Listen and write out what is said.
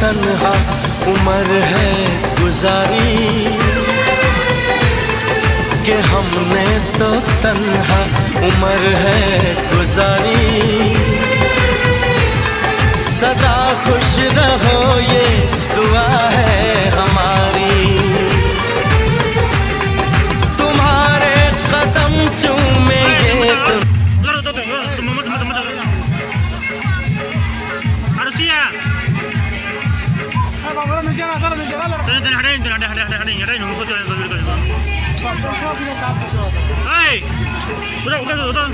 तन्हा उम्र है गुजारी कि हमने तो तन्हा उम्र है गुजारी। सदा खुश रहो ये दुआ है हमारी, तुम्हारे कदम चूमे ये Hey, udah.